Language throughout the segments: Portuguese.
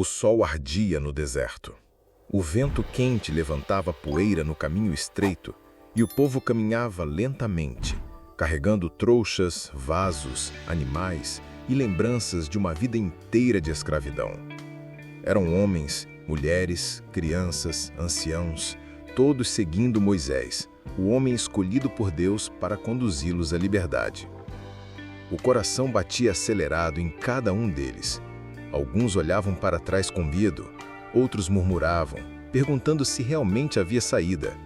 O sol ardia no deserto. O vento quente levantava poeira no caminho estreito e o povo caminhava lentamente, carregando trouxas, vasos, animais e lembranças de uma vida inteira de escravidão. Eram homens, mulheres, crianças, anciãos, todos seguindo Moisés, o homem escolhido por Deus para conduzi-los à liberdade. O coração batia acelerado em cada um deles. Alguns olhavam para trás com medo, outros murmuravam, perguntando se realmente havia saída.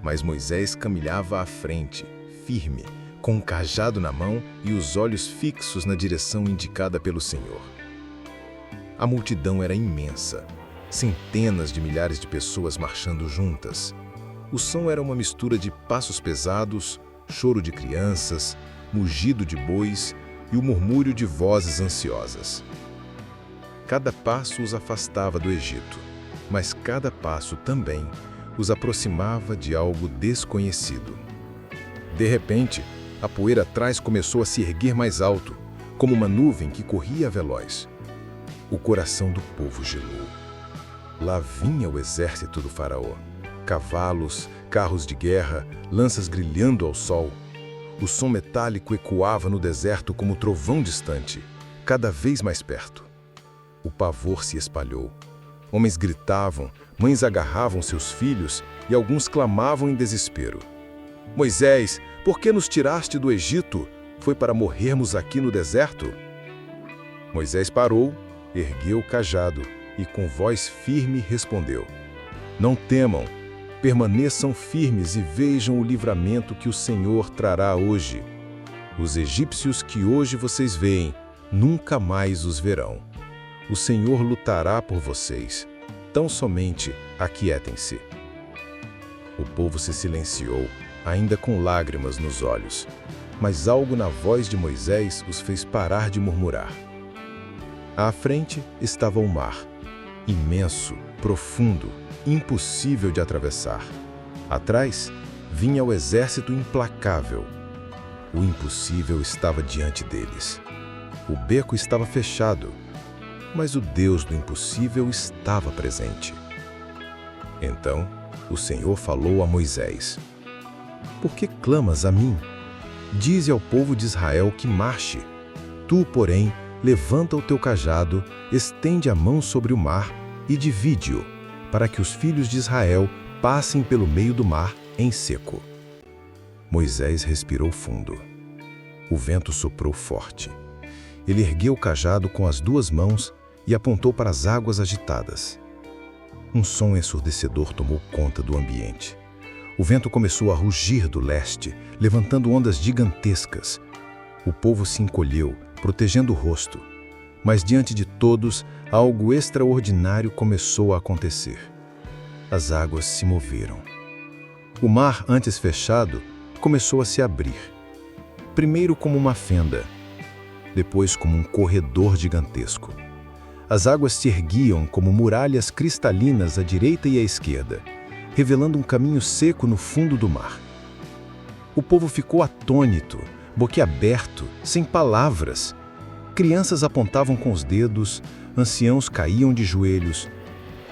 Mas Moisés caminhava à frente, firme, com um cajado na mão e os olhos fixos na direção indicada pelo Senhor. A multidão era imensa, centenas de milhares de pessoas marchando juntas. O som era uma mistura de passos pesados, choro de crianças, mugido de bois e o murmúrio de vozes ansiosas. Cada passo os afastava do Egito, mas cada passo também os aproximava de algo desconhecido. De repente, a poeira atrás começou a se erguer mais alto, como uma nuvem que corria veloz. O coração do povo gelou. Lá vinha o exército do faraó. Cavalos, carros de guerra, lanças brilhando ao sol. O som metálico ecoava no deserto como trovão distante, cada vez mais perto. O pavor se espalhou. Homens gritavam, mães agarravam seus filhos e alguns clamavam em desespero. Moisés, por que nos tiraste do Egito? Foi para morrermos aqui no deserto? Moisés parou, ergueu o cajado e com voz firme respondeu: Não temam, permaneçam firmes e vejam o livramento que o Senhor trará hoje. Os egípcios que hoje vocês veem, nunca mais os verão. O Senhor lutará por vocês. Tão somente aquietem-se. O povo se silenciou, ainda com lágrimas nos olhos, mas algo na voz de Moisés os fez parar de murmurar. À frente estava o mar, imenso, profundo, impossível de atravessar. Atrás vinha o exército implacável. O impossível estava diante deles. O beco estava fechado, mas o Deus do impossível estava presente. Então, o Senhor falou a Moisés: Por que clamas a mim? Dize ao povo de Israel que marche. Tu, porém, levanta o teu cajado, estende a mão sobre o mar e divide-o, para que os filhos de Israel passem pelo meio do mar em seco. Moisés respirou fundo. O vento soprou forte. Ele ergueu o cajado com as duas mãos e apontou para as águas agitadas. Um som ensurdecedor tomou conta do ambiente. O vento começou a rugir do leste, levantando ondas gigantescas. O povo se encolheu, protegendo o rosto. Mas diante de todos, algo extraordinário começou a acontecer. As águas se moveram. O mar, antes fechado, começou a se abrir. Primeiro como uma fenda, depois como um corredor gigantesco. As águas se erguiam como muralhas cristalinas à direita e à esquerda, revelando um caminho seco no fundo do mar. O povo ficou atônito, boquiaberto, sem palavras. Crianças apontavam com os dedos, anciãos caíam de joelhos.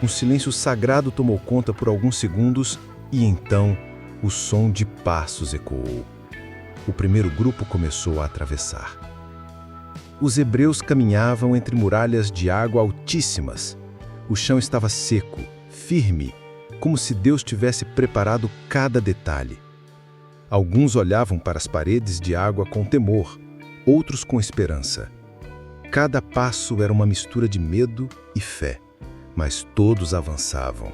Um silêncio sagrado tomou conta por alguns segundos e então o som de passos ecoou. O primeiro grupo começou a atravessar. Os hebreus caminhavam entre muralhas de água altíssimas. O chão estava seco, firme, como se Deus tivesse preparado cada detalhe. Alguns olhavam para as paredes de água com temor, outros com esperança. Cada passo era uma mistura de medo e fé, mas todos avançavam.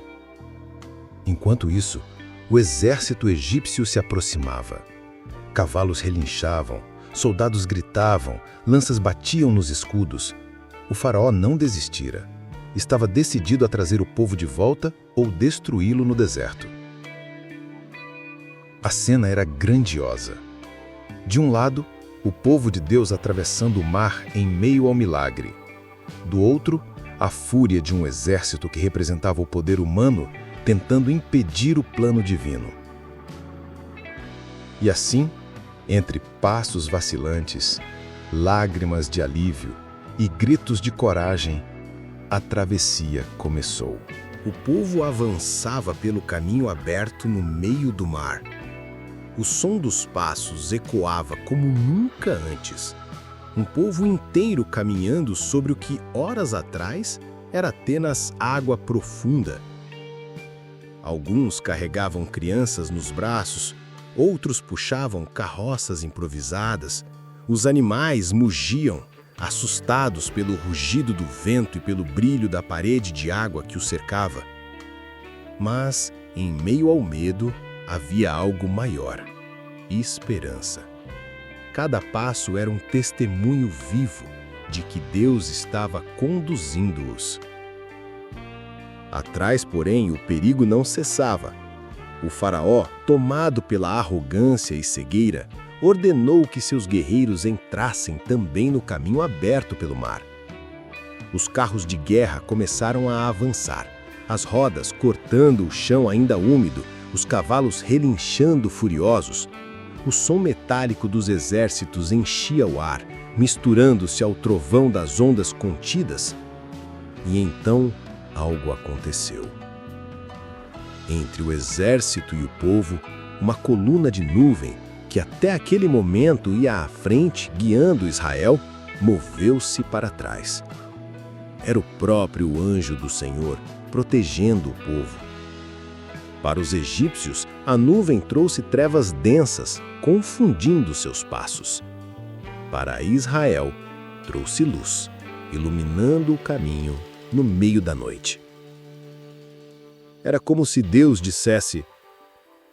Enquanto isso, o exército egípcio se aproximava. Cavalos relinchavam, soldados gritavam, lanças batiam nos escudos. O faraó não desistira. Estava decidido a trazer o povo de volta ou destruí-lo no deserto. A cena era grandiosa. De um lado, o povo de Deus atravessando o mar em meio ao milagre. Do outro, a fúria de um exército que representava o poder humano tentando impedir o plano divino. E assim, entre passos vacilantes, lágrimas de alívio e gritos de coragem, a travessia começou. O povo avançava pelo caminho aberto no meio do mar. O som dos passos ecoava como nunca antes. Um povo inteiro caminhando sobre o que horas atrás era apenas água profunda. Alguns carregavam crianças nos braços, outros puxavam carroças improvisadas. Os animais mugiam, assustados pelo rugido do vento e pelo brilho da parede de água que os cercava. Mas, em meio ao medo, havia algo maior: esperança. Cada passo era um testemunho vivo de que Deus estava conduzindo-os. Atrás, porém, o perigo não cessava. O faraó, tomado pela arrogância e cegueira, ordenou que seus guerreiros entrassem também no caminho aberto pelo mar. Os carros de guerra começaram a avançar, as rodas cortando o chão ainda úmido, os cavalos relinchando furiosos. O som metálico dos exércitos enchia o ar, misturando-se ao trovão das ondas contidas. E então algo aconteceu. Entre o exército e o povo, uma coluna de nuvem, que até aquele momento ia à frente, guiando Israel, moveu-se para trás. Era o próprio anjo do Senhor, protegendo o povo. Para os egípcios, a nuvem trouxe trevas densas, confundindo seus passos. Para Israel, trouxe luz, iluminando o caminho no meio da noite. Era como se Deus dissesse: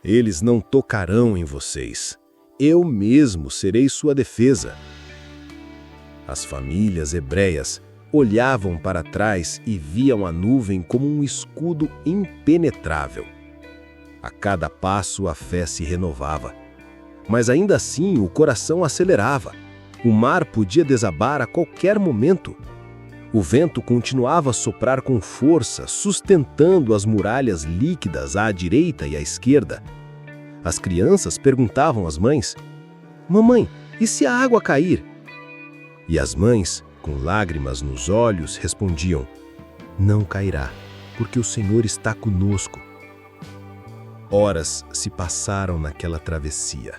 eles não tocarão em vocês. Eu mesmo serei sua defesa. As famílias hebreias olhavam para trás e viam a nuvem como um escudo impenetrável. A cada passo a fé se renovava. Mas ainda assim o coração acelerava. O mar podia desabar a qualquer momento. O vento continuava a soprar com força, sustentando as muralhas líquidas à direita e à esquerda. As crianças perguntavam às mães: "Mamãe, e se a água cair?" E as mães, com lágrimas nos olhos, respondiam: "Não cairá, porque o Senhor está conosco." Horas se passaram naquela travessia.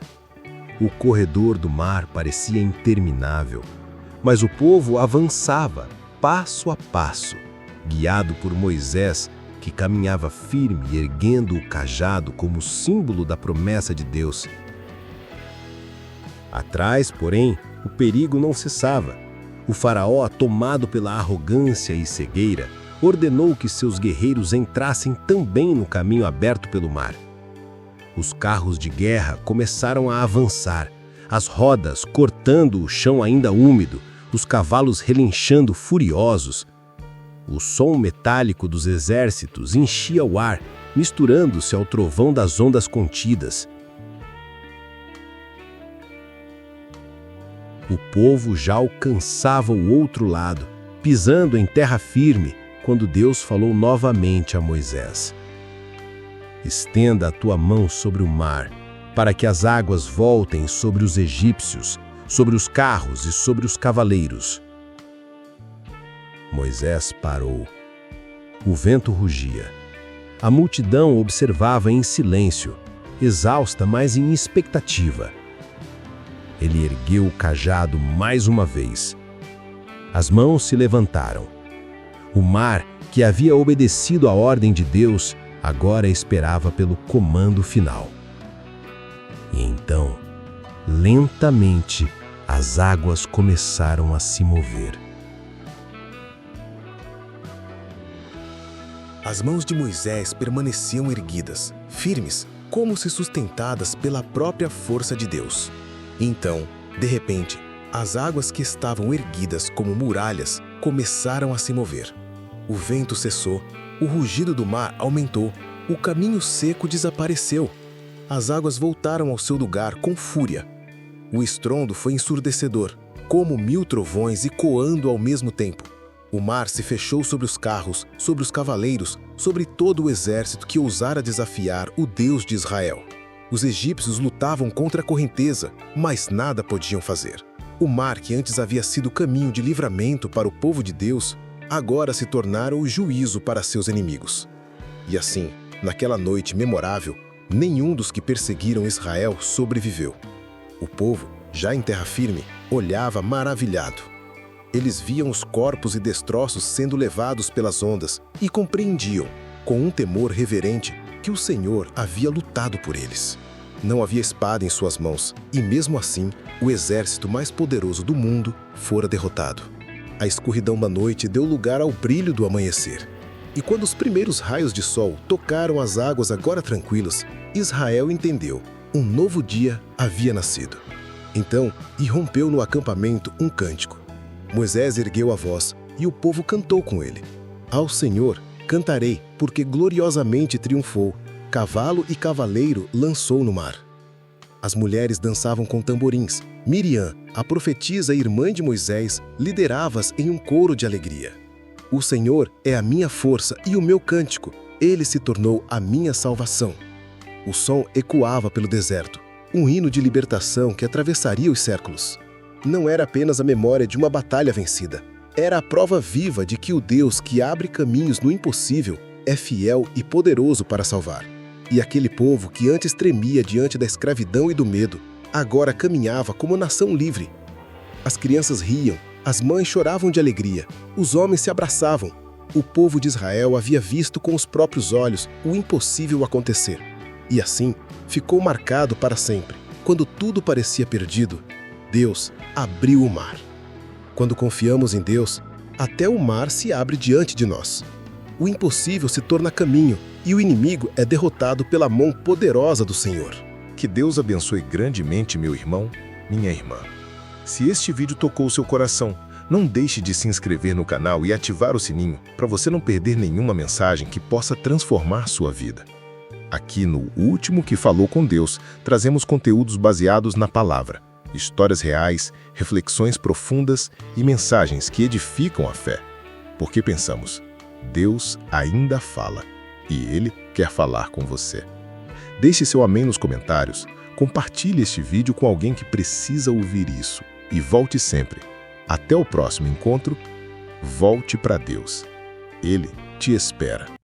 O corredor do mar parecia interminável, mas o povo avançava, passo a passo, guiado por Moisés, que caminhava firme, erguendo o cajado como símbolo da promessa de Deus. Atrás, porém, o perigo não cessava. O faraó, tomado pela arrogância e cegueira, ordenou que seus guerreiros entrassem também no caminho aberto pelo mar. Os carros de guerra começaram a avançar, as rodas cortando o chão ainda úmido, os cavalos relinchando furiosos. O som metálico dos exércitos enchia o ar, misturando-se ao trovão das ondas contidas. O povo já alcançava o outro lado, pisando em terra firme, quando Deus falou novamente a Moisés: "Estenda a tua mão sobre o mar, para que as águas voltem sobre os egípcios, sobre os carros e sobre os cavaleiros." Moisés parou. O vento rugia. A multidão observava em silêncio, exausta, mas em expectativa. Ele ergueu o cajado mais uma vez. As mãos se levantaram. O mar, que havia obedecido à ordem de Deus, agora esperava pelo comando final. E então, lentamente, as águas começaram a se mover. As mãos de Moisés permaneciam erguidas, firmes, como se sustentadas pela própria força de Deus. Então, de repente, as águas que estavam erguidas como muralhas começaram a se mover. O vento cessou, o rugido do mar aumentou, o caminho seco desapareceu. As águas voltaram ao seu lugar com fúria. O estrondo foi ensurdecedor, como 1000 trovões ecoando ao mesmo tempo. O mar se fechou sobre os carros, sobre os cavaleiros, sobre todo o exército que ousara desafiar o Deus de Israel. Os egípcios lutavam contra a correnteza, mas nada podiam fazer. O mar, que antes havia sido caminho de livramento para o povo de Deus, agora se tornaram o juízo para seus inimigos. E assim, naquela noite memorável, nenhum dos que perseguiram Israel sobreviveu. O povo, já em terra firme, olhava maravilhado. Eles viam os corpos e destroços sendo levados pelas ondas e compreendiam, com um temor reverente, que o Senhor havia lutado por eles. Não havia espada em suas mãos, e mesmo assim, o exército mais poderoso do mundo fora derrotado. A escuridão da noite deu lugar ao brilho do amanhecer. E quando os primeiros raios de sol tocaram as águas agora tranquilas, Israel entendeu: um novo dia havia nascido. Então, irrompeu no acampamento um cântico. Moisés ergueu a voz e o povo cantou com ele. Ao Senhor cantarei, porque gloriosamente triunfou. Cavalo e cavaleiro lançou no mar. As mulheres dançavam com tamborins. Miriam, a profetisa e irmã de Moisés, liderava-as em um coro de alegria. O Senhor é a minha força e o meu cântico. Ele se tornou a minha salvação. O som ecoava pelo deserto, um hino de libertação que atravessaria os séculos. Não era apenas a memória de uma batalha vencida. Era a prova viva de que o Deus que abre caminhos no impossível é fiel e poderoso para salvar. E aquele povo que antes tremia diante da escravidão e do medo, agora caminhava como nação livre. As crianças riam, as mães choravam de alegria, os homens se abraçavam. O povo de Israel havia visto com os próprios olhos o impossível acontecer. E assim, ficou marcado para sempre. Quando tudo parecia perdido, Deus abriu o mar. Quando confiamos em Deus, até o mar se abre diante de nós. O impossível se torna caminho e o inimigo é derrotado pela mão poderosa do Senhor. Que Deus abençoe grandemente meu irmão, minha irmã. Se este vídeo tocou o seu coração, não deixe de se inscrever no canal e ativar o sininho para você não perder nenhuma mensagem que possa transformar sua vida. Aqui no Último que Falou com Deus, trazemos conteúdos baseados na palavra, histórias reais, reflexões profundas e mensagens que edificam a fé. Porque pensamos, Deus ainda fala e Ele quer falar com você. Deixe seu amém nos comentários, compartilhe este vídeo com alguém que precisa ouvir isso e volte sempre. Até o próximo encontro, volte para Deus. Ele te espera.